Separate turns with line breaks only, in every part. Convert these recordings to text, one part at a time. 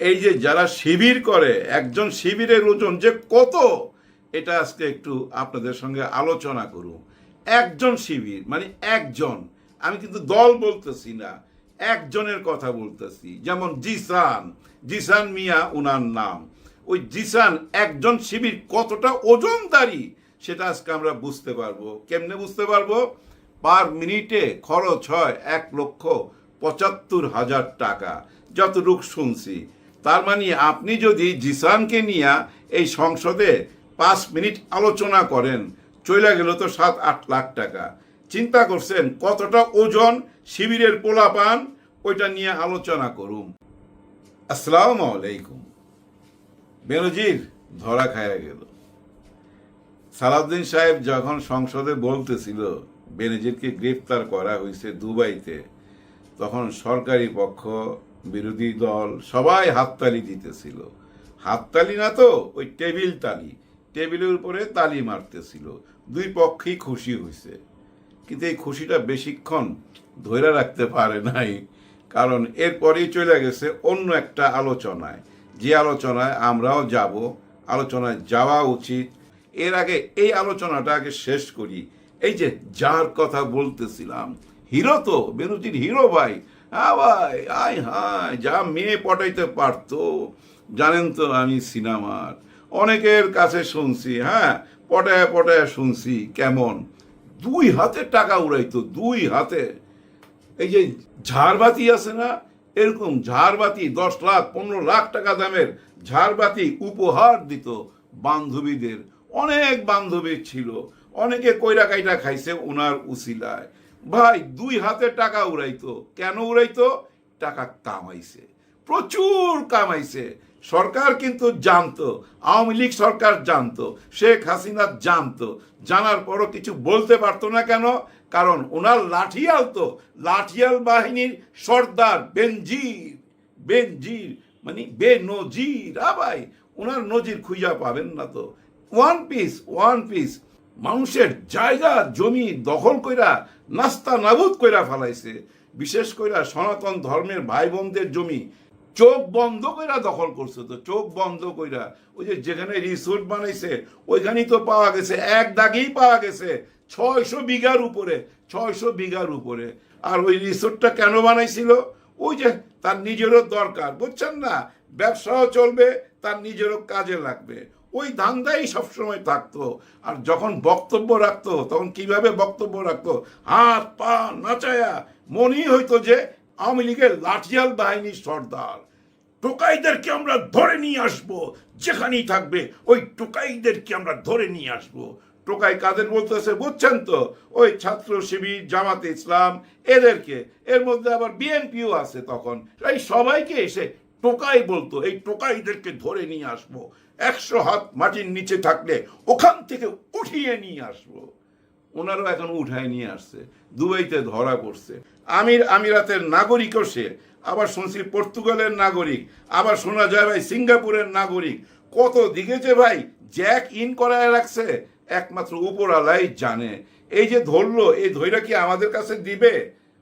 এই যে যারা শিবির করে, একজন শিবিরের ওজন যে কত, এটা আজকে একটু আপনাদের সঙ্গে আলোচনা করুন। একজন শিবির মানে একজন, আমি কিন্তু দল বলতেছি না, একজনের কথা বলতেছি। যেমন জিসান, জিসান মিয়া উনার নাম। ওই জিসান একজন শিবির কতটা ওজনদারি সেটা আজকে আমরা বুঝতে পারবো। কেমনে বুঝতে পারবো? পার মিনিটে খরচ হয় 1,75,000 টাকা, যতটুকু শুনছি। তার মানে আপনি যদি জিসানকে নিয়ে এই সংসদে 5 মিনিট আলোচনা করেন, চলে গেল তো 7-8 লাখ টাকা। চিন্তা করছেন কতটা ওজন শিবিরের পোলাপান? ওইটা নিয়ে আলোচনা করুন। আসসালামু আলাইকুম। বেনজির ধরা খায়া গেল। সালাউদ্দিন সাহেব যখন সংসদে বলতেছিল বেনজিরকে গ্রেফতার করা হয়েছে দুবাইতে, তখন সরকারি পক্ষ, বিরোধী দল সবাই হাততালি দিতেছিল। হাততালি না তো, ওই টেবিল তালি, টেবিলের উপরে তালি মারতেছিল। দুই পক্ষেই খুশি হয়েছে, কিন্তু এই খুশিটা বেশিক্ষণ ধরে রাখতে পারে নাই, কারণ এরপরেই চলে গেছে অন্য একটা আলোচনায়, যে আলোচনায় আমরাও যাব। আলোচনায় যাওয়া উচিত। এর আগে এই আলোচনাটা আগে শেষ করি। এই যে যার কথা বলতেছিলাম, হিরো তো, বেনজির হিরো ভাই। হ্যাঁ ভাই, আয় হায়, যা মেয়ে পটাইতে পারতো। জানেন তো আমি সিনেমার অনেকের কাছে শুনছি, হ্যাঁ, পটায় পটায় শুনছি কেমন 2 হাতে টাকা উড়াইতো, 2 হাতে। এই যে ঝাড়বাতি আছে না, এরকম ঝাড়বাতি 10 লাখ 15 লাখ টাকা দামের ঝাড়বাতি উপহার দিত বান্ধবীদের। অনেক বান্ধবী ছিল, অনেকে কইরা কাইটা খাইছে ওনার উসিলায়। ভাই 2 হাতে টাকা উড়াইতো। কেন উড়াইতো? টাকা কামাইছে, প্রচুর কামাইছে। সরকার কিন্তু জানতো, আওয়ামী লীগ সরকার জানতো, শেখ হাসিনা জানতো। জানার পরও কিছু বলতে পারতো না। কেন? কারণ ওনার লাঠিয়াল তো, লাঠিয়াল বাহিনীর সর্দার বেনজির। বেনজির মানে বেনজির। ভাই ওনার নজির খুঁজা পাবেন না তো। ওয়ান পিস, ওয়ান পিস মানুষের জায়গা জমি দখল কইরা নাস্তা নাবুদ কইরা ফেলাইছে। বিশেষ কইরা সনাতন ধর্মের ভাই বোনদের জমি চোখ বন্ধ কইরা দখল করছে। তো চোখ বন্ধ কইরা ওই যে যেখানে রিসোর্ট বানাইছে ওইখানেই তো পাওয়া গেছে, এক দাগেই পাওয়া গেছে 600 বিঘার উপরে, 600 বিঘার উপরে। আর ওই রিসোর্টটা কেন বানাইছিল? ওই যে তার নিজেরও দরকার, বুঝছেন না, ব্যবসাও চলবে, তার নিজেরও কাজে লাগবে, ওই ধান্দাই সবসময় থাকতো। আর যখন বক্তব্য রাখতো তখন কিভাবে বক্তব্য রাখতো? হাত পা নাচায়া, মনেই হইতো যে আওয়ামী লীগের লাঠিয়াল বাহিনীর সর্দার। টোকাইদেরকে আমরা ধরে নিয়ে আসবো, যেখানেই থাকবে ওই টোকাইদেরকে আমরা ধরে নিয়ে আসবো। টোকাই কাদের বলতেছে বুঝছেন তো? ওই ছাত্র শিবির, জামাতে ইসলাম, এদেরকে। এর মধ্যে আবার বিএনপিও আছে। তখন এই সবাইকে এসে টোকাই বলতো, এই টোকাইদেরকে ধরে নিয়ে আসবো, 100 হাত মাটির নিচে থাকলে ওখান থেকে উঠিয়ে নিয়ে আসবো। ওনারও এখন উঠায় নিয়ে আসছে, দুবাইতে ধরা পড়ছে। আমিরাতের নাগরিকও সে, আবার শুনছি পর্তুগালের নাগরিক, আবার শোনা যায় ভাই সিঙ্গাপুরের নাগরিক। কত দিকে যে ভাই জ্যাক ইন করায় রাখছে একমাত্র উপরওয়ালাই জানে। এই যে ধরলো, এই ধৈরা কি আমাদের কাছে দিবে?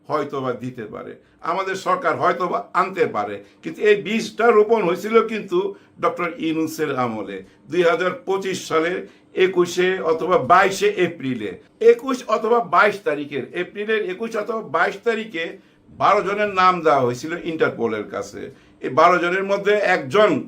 হয়তোবা দিতে পারে, আমাদের সরকার হয়তোবা আনতে পারে। কিন্তু এই বীজটা রোপণ হয়েছিল কিন্তু ডক্টর ইউনূসের আমলে 2025 সালের 21 অথবা 22 এপ্রিলে, 21 অথবা 22 তারিখের, এপ্রিলের 21 অথবা 22 তারিখে 12 জনের নাম দেওয়া হয়েছিল ইন্টারপোলের কাছে। এই 12 জনের মধ্যে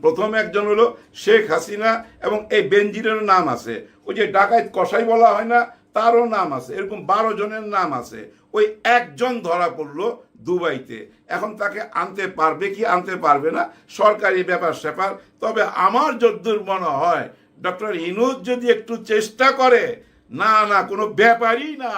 প্রথম একজন হলো শেখ হাসিনা, এবং এই বেনজিরের নাম আছে। ওই যে ডাকাত কসাই বলা হয় না, তারও নাম আছে। এরকম 12 জনের নাম আছে। ওই একজন ধরা পড়লো দুবাইতে। এখন তাকে আনতে পারবে কি আনতে পারবে না সরকারি ব্যাপার স্যাপার। তবে আমার যদ্দূর মনে হয় ডক্টর ইউনূস যদি একটু চেষ্টা করে, না না কোনো ব্যাপারই না।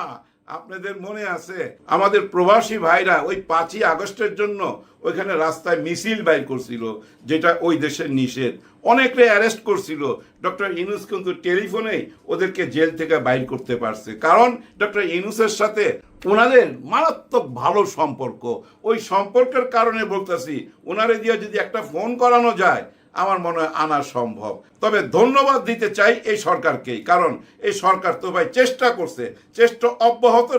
আপনাদের মনে আছে আমাদের প্রবাসী ভাইরা ওই 5ই আগস্টের জন্য ওইখানে রাস্তায় মিছিল বাইর করছিল, যেটা ওই দেশের নিষেধ। অনেকে অ্যারেস্ট করছিল। ডক্টর ইউনূস কিন্তু টেলিফোনেই ওদেরকে জেল থেকে বাইর করতে পারছে, কারণ ডক্টর ইউনূসের সাথে ওনাদের মারাত্মক ভালো সম্পর্ক। ওই সম্পর্কের কারণে বলতেছি, ওনারে দিয়ে যদি একটা ফোন করানো যায়, আমার মনে হয় আনা সম্ভব। তবে ধন্যবাদ দিতে চাই এই সরকারকেই, কারণ এই সরকার তো ভাই চেষ্টা করছে, চেষ্টা অব্যাহত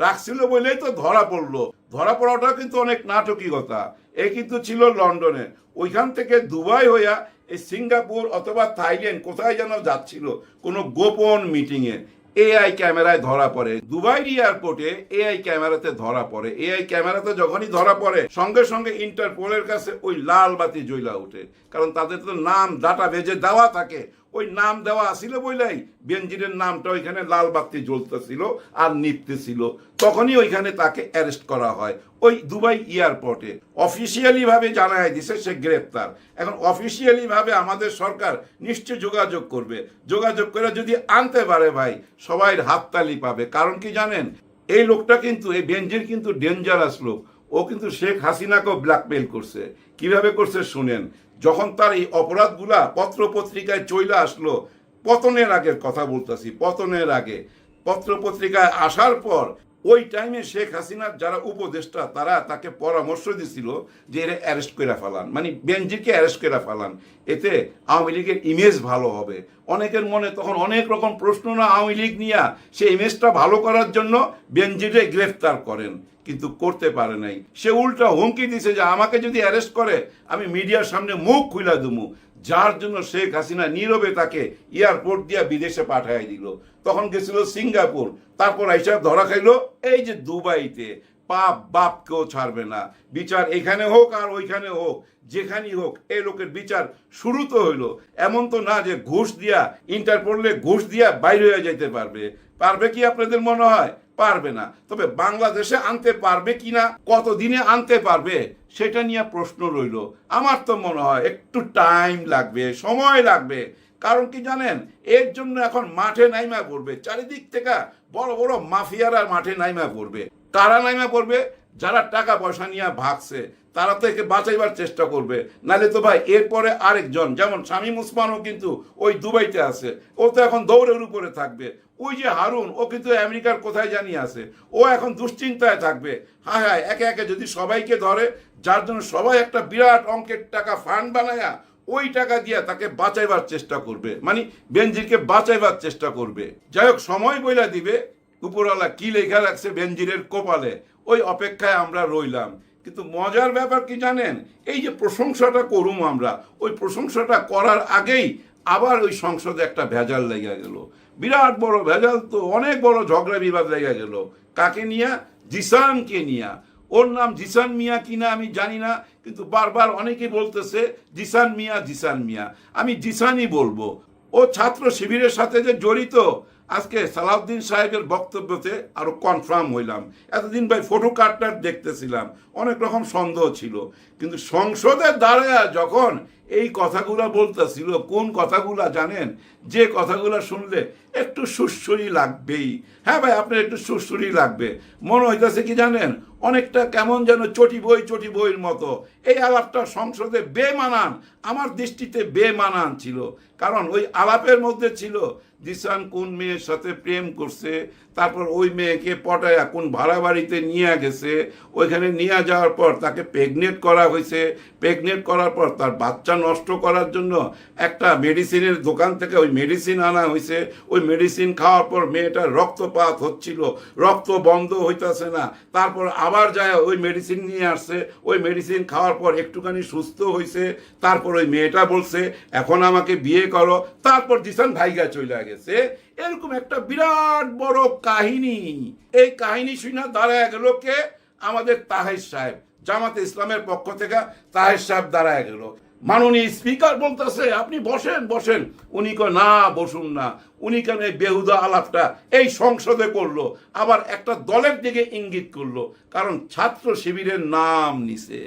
রাখছিল বলেই তো ধরা পড়লো। ধরা পড়াটা কিন্তু অনেক নাটকীয়তা। এই কিন্তু ছিল লন্ডনে, ওইখান থেকে দুবাই হইয়া এই সিঙ্গাপুর অথবা থাইল্যান্ড কোথায় যেন যাচ্ছিল কোনো গোপন মিটিংয়ে। এআই ক্যামেরায় ধরা পড়ে, দুবাই এয়ারপোর্টে এআই ক্যামেরাতে ধরা পড়ে। এআই ক্যামেরাতে যখনই ধরা পড়ে সঙ্গে সঙ্গে ইন্টারপোলের কাছে ওই লাল বাতি জ্বলা ওঠে, কারণ তাদের তো নাম ডাটা বেজে দেওয়া থাকে। ওই নাম দেওয়া আসিল বইলাই বেনজিরের নামটা ওইখানে লাল বাতি জ্বলতেছিল আর নিপতেছিল, তখনই ওইখানে তাকে অ্যারেস্ট করা হয় ওই দুবাই এয়ারপোর্টে। অফিসিয়ালি ভাবে জানায় দিছে সে গ্রেপ্তার। এখন অফিসিয়ালি ভাবে আমাদের সরকার নিশ্চয় যোগাযোগ করবে, যোগাযোগ করে যদি আনতে পারে ভাই সবাই হাততালি পাবে। কারণ কি জানেন, এই লোকটা কিন্তু, এই বেনজির কিন্তু ডেঞ্জারাস লোক। ও কিন্তু শেখ হাসিনাকেও ব্ল্যাকমেইল করছে। কিভাবে করছে শুনেন। যখন তার এই অপরাধগুলা পত্র পত্রিকায় চলে আসলো, পতনের আগের কথা বলতেছি, পতনের আগে পত্র পত্রিকায় আসার পর ওই টাইমে শেখ হাসিনার যারা উপদেষ্টা তারা তাকে পরামর্শ দিছিল যে এরা অ্যারেস্ট করে ফেলান, মানে বেনজিরকে অ্যারেস্ট করে ফেলান, এতে আওয়ামী লীগের ইমেজ ভালো হবে। অনেকের মনে তখন অনেক রকম প্রশ্ন না আওয়ামী লীগ নিয়ে, সেই ইমেজটা ভালো করার জন্য বেনজিরে গ্রেফতার করেন, কিন্তু করতে পারে নাই। সে উল্টা হুমকি দিছে যে আমাকে যদি অ্যারেস্ট করে আমি মিডিয়ার সামনে মুখ খুলে দেবো, যার জন্য শেখ হাসিনা নীরবে তাকে এয়ারপোর্ট দিয়ে বিদেশে পাঠাই দিল। তখন গেছিল সিঙ্গাপুর, তারপর হিসাব ধরা খাইলো এই যে দুবাইতে। পাপ বাপ কেউ ছাড়বে না, বিচার এখানে হোক আর ওইখানে হোক, যেখানেই হোক এই লোকের বিচার শুরু তো হইলো। এমন তো না যে ঘুষ দিয়া ইন্টারপোলে ঘুষ দিয়া বাইরে হয়ে যেতে পারবে। পারবে কি আপনাদের মনে হয়? পারবে না। তবে বাংলাদেশে আনতে পারবে কিনা, কতদিনে আনতে পারবে, সেটা নিয়ে প্রশ্ন রইল। আমার তো মনে হয় একটু টাইম লাগবে, সময় লাগবে। কারণ কি জানেন, এর জন্য এখন মাঠে নাইমা পড়বে চারিদিক থেকে বড় বড় মাফিয়ারা মাঠে নাইমা পড়বে। কারা নাইমা পড়বে? যারা টাকা পয়সা নিয়ে ভাগছে, তারা তো একে বাঁচাইবার চেষ্টা করবে। নাহলে তো ভাই এরপরে আরেকজন, যেমন শামীম ওসমানও কিন্তু ওই দুবাইতে আছে, ও তো এখন দৌড়ের উপরে থাকবে। ওই যে হারুন, ও কিন্তু আমেরিকার কোথায় জানি আছে, ও এখন দুশ্চিন্তায় থাকবে। হ্যাঁ হ্যাঁ, একে একে যদি সবাইকে ধরে, যার জন্য সবাই একটা বিরাট অঙ্কের টাকা ফান্ড বানায়া ওই টাকা দিয়ে তাকে বাঁচাইবার চেষ্টা করবে, মানে বেনজিরকে বাঁচাইবার চেষ্টা করবে। যাই হোক, সময় বইলা দিবে উপরওয়ালা কি লেখা রাখছে বেনজিরের কপালে, ওই অপেক্ষায় আমরা রইলাম। কিন্তু মজার ব্যাপার কি জানেন, এই যে প্রশংসাটা করুম আমরা, ওই প্রশংসাটা করার আগেই আবার ওই সংসদে একটা ভেজাল লেগে গেল। বিরাট বড় ভেজাল, তো অনেক বড় ঝগড়া বিবাদ লেগে গেল। কাকে নিয়া? জিসানকে নিয়া। ওর নাম জিসান মিয়া কিনা আমি জানি না, কিন্তু বারবার অনেকেই বলতেছে জিসান মিয়া, জিসান মিয়া। আমি জিসানই বলবো। ও ছাত্র শিবিরের সাথে যে জড়িত, আজকে সালাউদ্দিন সাহেবের বক্তব্যতে আরো কনফার্ম হইলাম। এতদিন ভাই ফটো কার্ডটার দেখতেছিলাম, অনেক রকম সন্দেহ ছিল, কিন্তু সংসদের দ্বারা যখন এই কথাগুলা বলতেছিল, কোন কথাগুলা জানেন? যে কথাগুলা শুনলে একটু সুরসুরি লাগবেই। হ্যাঁ ভাই, আপনার একটু সুরসুরি লাগবে। মনে হইতেছে কি জানেন, অনেকটা কেমন যেন চটি বইয়ের মতো। এই আলাপটা সংসদে বেমানান, আমার দৃষ্টিতে বেমানান ছিল। কারণ ওই আলাপের মধ্যে ছিল জিসান কোন মেয়ের সাথে প্রেম করছে, তারপর ওই মেয়েকে পটায়া কোন ভাড়া বাড়িতে নিয়ে গেছে, ওইখানে নিয়ে যাওয়ার পর তাকে প্রেগনেন্ট করা হয়েছে, প্রেগনেন্ট করার পর তার বাচ্চা নষ্ট করার জন্য একটা মেডিসিনের দোকান থেকে ওই মেডিসিন আনা হয়েছে। ওই মেডিসিন খাওয়ার পর মেয়েটার রক্তপাত হচ্ছিল, রক্ত বন্ধ হইতেছে না, তারপর আবার যায় ওই মেডিসিন নিয়ে আসছে, ওই মেডিসিন খাওয়ার পর একটুখানি সুস্থ হয়েছে, তারপর ওই মেয়েটা বলছে এখন আমাকে বিয়ে করো, তারপর জিসান ভাইগা চলে গেছে। এরকম একটা বিরাট বড় কাহিনী। এই কাহিনী শুনে দাঁড়ায় গেল কে? আমাদের তাহের সাহেব, জামাতে ইসলামের পক্ষ থেকে তাহের সাহেব দাঁড়ায় গেল। মাননীয় স্পিকার বলতেছে আপনি বসেন বসেন, উনি কয় না বসুন না। উনি কেন এই বেহুদা আলাপটা এই সংসদে করলো, আবার একটা দলের দিকে ইঙ্গিত করলো, কারণ ছাত্র শিবিরের নাম নিছে।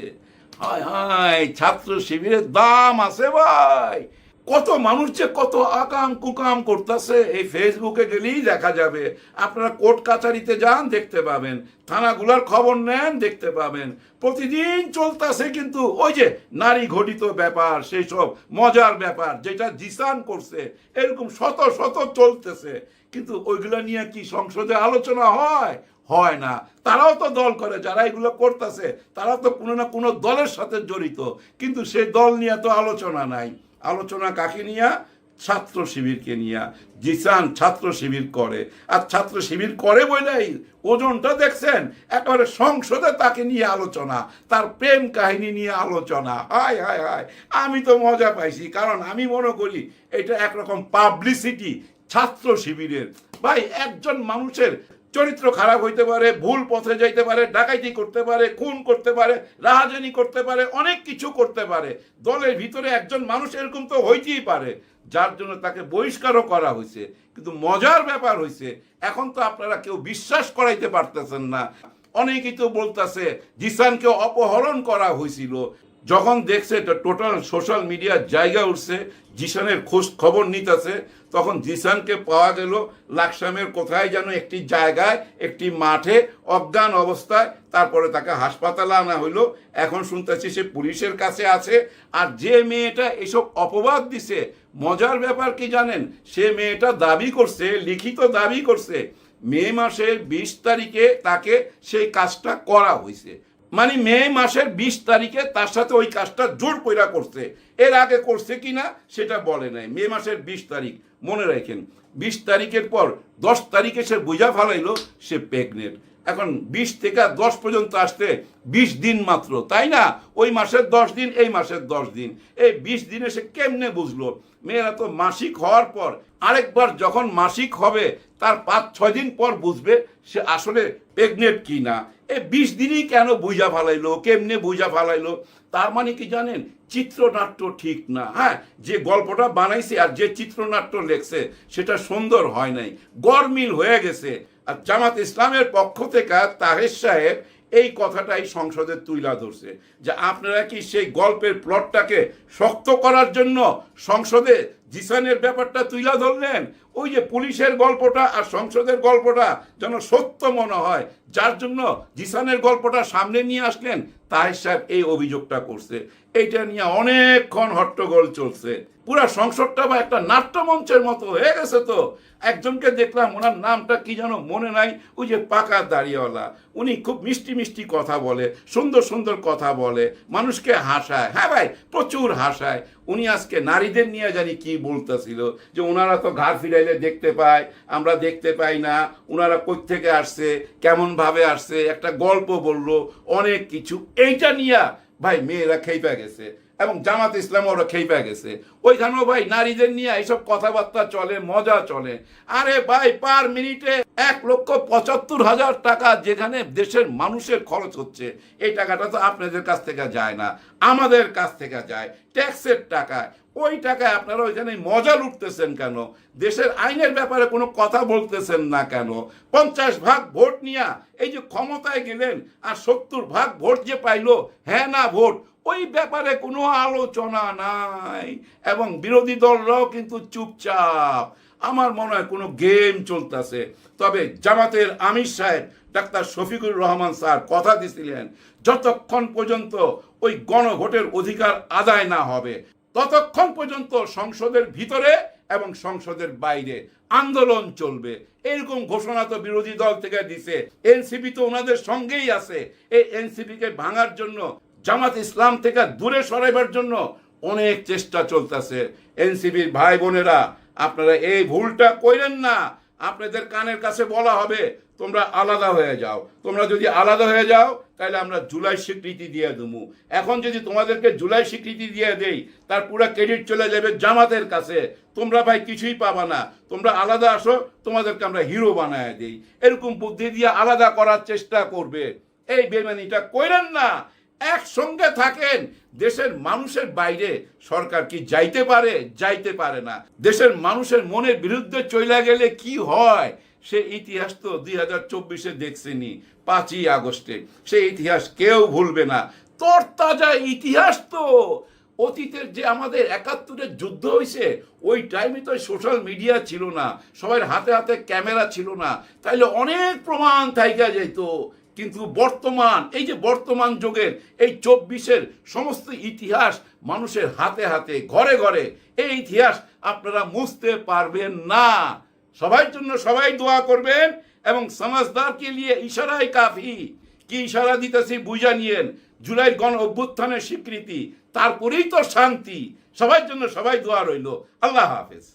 হায় হায়, ছাত্র শিবিরের দাম আছে ভাই। কত মানুষ যে কত আকাম কুকাম করতেছে, এই ফেসবুকে গেলেই দেখা যাবে। আপনারা কোর্ট কাছারিতে যান, দেখতে পাবেন, থানাগুলার খবর নেন, দেখতে পাবেন। প্রতিদিন চলতেছে কিন্তু ওই যে নারী ঘটিত ব্যাপার, সেই সব মজার ব্যাপার যেটা জিসান করছে, এরকম শত শত চলতেছে। কিন্তু ওইগুলা নিয়ে কি সংসদে আলোচনা হয়? হয় না। তারাও তো দল করে, যারা এগুলো করতেছে তারা তো কোনো না কোনো দলের সাথে জড়িত, কিন্তু সেই দল নিয়ে তো আলোচনা নাই। আলোচনা কাকে নিয়ে? ছাত্র শিবিরকে নিয়ে। জিসান ছাত্র শিবির করে, আর ছাত্র শিবির করে বলেই ওজনটা দেখছেন, একেবারে সংসদে তাকে নিয়ে আলোচনা, তার প্রেম কাহিনী নিয়ে আলোচনা। হায় হায় হায়, আমি তো মজা পাইছি, কারণ আমি মনে করি এটা একরকম পাবলিসিটি ছাত্র শিবিরের। ভাই, একজন মানুষের চরিত্র খারাপ হইতে পারে, ভুল পথে যাইতে পারে, ডাকাইতি করতে পারে, খুন করতে পারে, রাহাজানি করতে পারে, অনেক কিছু করতে পারে। দলের ভিতরে একজন মানুষ এরকম তো হইতেই পারে, যার জন্য তাকে বহিষ্কারও করা হয়েছে। কিন্তু মজার ব্যাপার হয়েছে, এখন তো আপনারা কেউ বিশ্বাস করাইতে পারতেছেন না। অনেকেই তো বলতেছে জিসানকে অপহরণ করা হয়েছিল। যখন দেখছে টোটাল সোশ্যাল মিডিয়ার জায়গা উঠছে, জিসানের খোঁজ খবর নিতেছে, তখন জিসানকে পাওয়া গেল লাকসামের কোথায় যেন একটি জায়গায়, একটি মাঠে অজ্ঞান অবস্থায়। তারপরে তাকে হাসপাতালে আনা হইলো। এখন শুনতেছি সে পুলিশের কাছে আছে। আর যে মেয়েটা এসব অপবাদ দিছে, মজার ব্যাপার কি জানেন? সে মেয়েটা দাবি করছে, লিখিত দাবি করছে, মে মাসের 20 তারিখে তাকে সেই কাজটা করা হয়েছে। মানে মে মাসের 20 তারিখে তার সাথে ওই কাজটা জোর কইরা করছে। এর আগে করছে কিনা সেটা বলে নাই। মে মাসের 20 তারিখ মনে রাখেন। 20 তারিখের পর 10 তারিখে সে বুঝা ফেলাইলো সে প্রেগনেন্ট। এখন 20 থেকে 10 পর্যন্ত আসতে 20 দিন মাত্র, তাই না? ওই মাসের 10 দিন, এই মাসের 10 দিন, এই 20 দিনে সে কেমনে বুঝলো? মেয়েরা তো মাসিক হওয়ার পর আরেকবার যখন মাসিক হবে তার 5-6 দিন পর বুঝবে সে আসলে প্রেগনেন্ট কি না। এই 20 দিনই কেন বুঝা ফেলাইলো? কেমনে বুঝা ফেলাইলো? তার মানে কি জানেন? চিত্রনাট্য ঠিক না। হ্যাঁ, যে গল্পটা বানাইছে আর যে চিত্রনাট্য লেখছে সেটা সুন্দর হয় নাই, গরমিল হয়ে গেছে। আর জামাত ইসলামের পক্ষ থেকে তাহের সাহেব এই কথাটাই সংসদে তুইলা ধরছে, যে আপনারা কি সেই গল্পের প্লটটাকে শক্ত করার জন্য সংসদে জিসানের ব্যাপারটা তুইলা ধরলেন? ওই যে পুলিশের গল্পটা আর সংসদের গল্পটা যেন সত্য মনে হয়, যার জন্য জিসানের গল্পটা সামনে নিয়ে আসলেন। তাহের সাহেব এই অভিযোগটা করছে। এইটা নিয়ে অনেকক্ষণ হট্টগোল চলছে। পুরা সংসদটা বা একটা নাট্যমঞ্চের মতো হয়ে গেছে। তো একজনকে দেখলাম, ওনার নামটা কি যেন মনে নাই, ওই যে পাকা দাড়িওয়ালা, উনি খুব মিষ্টি মিষ্টি কথা বলে, সুন্দর সুন্দর কথা বলে, মানুষকে হাসায়। হ্যাঁ ভাই, প্রচুর হাসায়। উনি আজকে নারীদের নিয়ে জানি কি বলতেছিল, যে ওনারা তো ঘাড় ফিরাইলে দেখতে পায়, আমরা দেখতে পাই না, ওনারা কই থেকে আসছে, কেমন ভাবে আসছে, একটা গল্প বললো, অনেক কিছু। এইটা নিয়ে ভাই মেয়েরা খেইপা গেছে, এবং জামাত ইসলাম ওরা খেইপা গেছে। ওইখানেও ভাই নারীদের নিয়ে এইসব কথাবার্তা চলে, মজা চলে। আরে ভাই, পার মিনিটে 1,75,000 টাকা যেখানে দেশের মানুষের খরচ হচ্ছে, এই টাকাটা তো আপনাদের কাছ থেকে যায় না, আমাদের কাছ থেকে যায়, ট্যাক্সের টাকায়। ওই টাকায় আপনারা ওইখানে মজা লুটতেছেন কেন? দেশের আইনের ব্যাপারে কোনো কথা বলতেছেন না কেন? 50 ভাগ ভোট নিয়ে এই যে ক্ষমতায় গেলেন, আর 70 ভাগ ভোট যে পাইলো হ্যাঁ না ভোট, ওই ব্যাপারে কোনো আলোচনা নাই। এবং বিরোধী দলরাও কিন্তু চুপচাপ। আমার মনে হয় কোনো গেম চলতেছে। তবে জামাতের আমির সাহেব ডাক্তার শফিকুর রহমান স্যার কথা দিয়েছিলেন, যতক্ষণ পর্যন্ত ওই গণভোটের অধিকার আদায় না হবে ততক্ষণ পর্যন্ত সংসদের ভিতরে এবং সংসদের বাইরে আন্দোলন চলবে। এরকম ঘোষণা তো বিরোধী দল থেকে দিছে। এনসিপি তো ওনাদের সঙ্গেই আছে। এই এনসিপি কে ভাঙার জন্য, জামাত ইসলাম থেকে দূরে সরাইবার জন্য অনেক চেষ্টা চলতেছে। এনসিপির ভাই বোনেরা, আপনারা এই ভুলটা কইরেন না। আপনাদের কানের কাছে বলা হবে তোমরা আলাদা হয়ে যাও। তোমরা যদি আলাদা হয়ে যাও তাহলে আমরা জুলাই স্বীকৃতি দিয়ে দেবো। এখন যদি তোমাদেরকে জুলাই স্বীকৃতি দিয়ে দেই, তার পুরো ক্রেডিট চলে যাবে জামাতের কাছে। তোমরা ভাই কিছুই পাবা না। তোমরা আলাদা আসো, তোমাদেরকে আমরা হিরো বানায় দেই। এরকম বুদ্ধি দিয়ে আলাদা করার চেষ্টা করবে। এই বেমানিটা কইরেন না। একসঙ্গে থাকেন। দেশের মানুষের বাইরে সরকার কি যাইতে পারে? যাইতে পারে না। দেশের মানুষের মনের বিরুদ্ধে চলে গেলে কি হয় সে ইতিহাস তো 2024-এ দেখছেনি, 5ই আগস্টে। সেই ইতিহাস কেউ ভুলবে না। তরতাজা ইতিহাস তো। অতীতের যে আমাদের 71-এর যুদ্ধ হয়েছে, ওই টাইমে তো সোশ্যাল মিডিয়া ছিল না, সবার হাতে হাতে ক্যামেরা ছিল না, তাইলে অনেক প্রমাণ থাইকা যেত। কিন্তু বর্তমান, এই যে বর্তমান যুগের এই 24-এর সমস্ত ইতিহাস মানুষের হাতে হাতে, ঘরে ঘরে, এই ইতিহাস আপনারা মুছতে পারবেন না। সবার জন্য সবাই দোয়া করবেন। এবং সমাজদারকে নিয়ে ইশারায় কাফি, কি ইশারা দিতেছি বুঝা নিয়েন, জুলাইয়ের গণ অভ্যুত্থানের স্বীকৃতি, তারপরেই তো শান্তি। সবার জন্য সবাই দোয়া রইল। আল্লাহ হাফেজ।